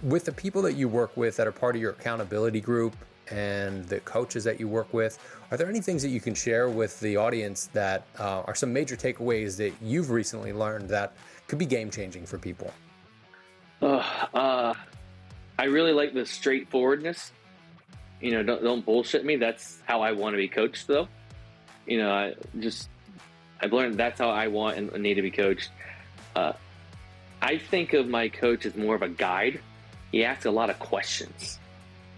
With the people that you work with that are part of your accountability group and the coaches that you work with, are there any things that you can share with the audience that are some major takeaways that you've recently learned that could be game-changing for people? I really like the straightforwardness. Don't bullshit me. That's how I want to be coached, though. I've learned that's how I want and need to be coached. I think of my coach as more of a guide. He asks a lot of questions.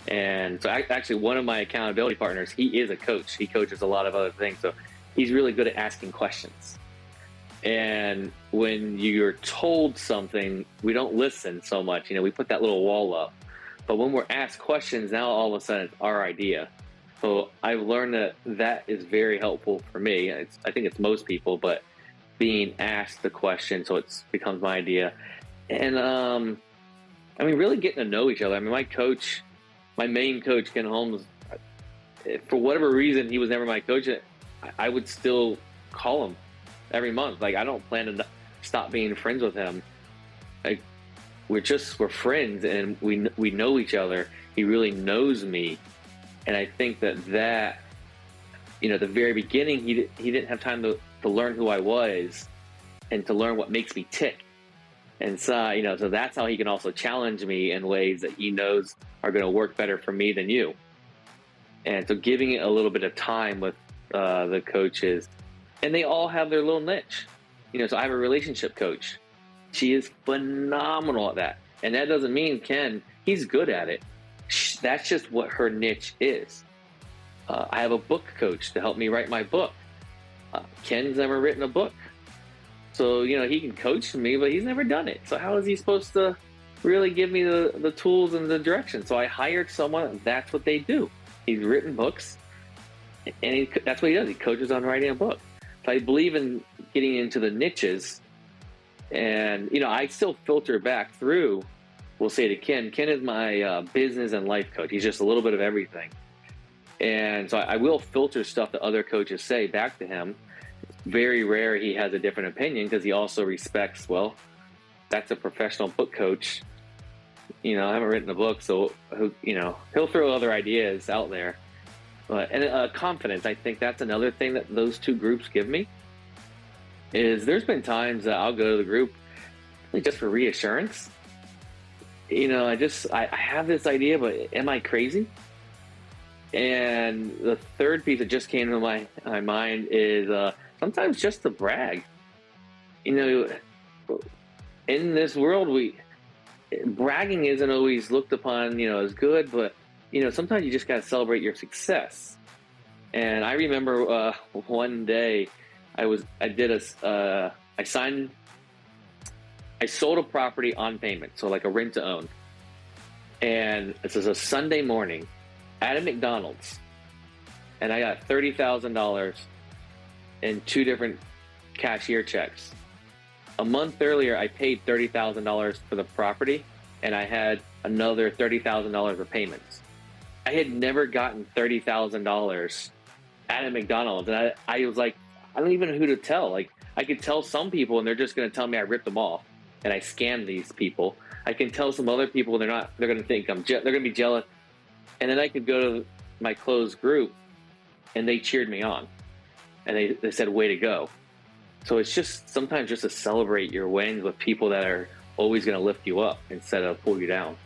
And so actually one of my accountability partners, he is a coach. He coaches a lot of other things. So he's really good at asking questions. And when you're told something, we don't listen so much. We put that little wall up. But when we're asked questions, now all of a sudden it's our idea. So I've learned that is very helpful for me. I think it's most people, but being asked the question, so it becomes my idea. And really getting to know each other. My main coach, Ken Holmes, for whatever reason, he was never my coach. I would still call him every month. I don't plan to stop being friends with him. We're friends, and we know each other. He really knows me, and I think that at the very beginning, he didn't have time to learn who I was and to learn what makes me tick. And so, so that's how he can also challenge me in ways that he knows are going to work better for me than you. And so giving it a little bit of time with the coaches, and they all have their little niche. So I have a relationship coach. She is phenomenal at that. And that doesn't mean Ken, he's good at it. That's just what her niche is. I have a book coach to help me write my book. Ken's never written a book. So, he can coach me, but he's never done it. So how is he supposed to really give me the tools and the direction? So I hired someone, that's what they do. He's written books, and that's what he does. He coaches on writing a book. So I believe in getting into the niches, and, I still filter back through. We'll say to Ken is my business and life coach. He's just a little bit of everything. And so I will filter stuff that other coaches say back to him. Very rare he has a different opinion, because he also respects, that's a professional book coach. I haven't written a book, so he'll throw other ideas out there. And confidence, I think that's another thing that those two groups give me. Is there's been times that I'll go to the group just for reassurance. I have this idea, but am I crazy? And the third piece that just came to my mind is sometimes just to brag. In this world, bragging isn't always looked upon, as good, but, sometimes you just got to celebrate your success. And I remember one day I sold a property on payment, so like a rent to own. And this is a Sunday morning at a McDonald's, and I got $30,000 in two different cashier checks. A month earlier, I paid $30,000 for the property, and I had another $30,000 of payments. I had never gotten $30,000 at a McDonald's, and I was like, I don't even know who to tell. I could tell some people, and they're just going to tell me I ripped them off, and I scammed these people. I can tell some other people, they're going to think they're going to be jealous. And then I could go to my closed group, and they cheered me on. And they said, way to go. So it's just sometimes just to celebrate your wins with people that are always going to lift you up instead of pull you down.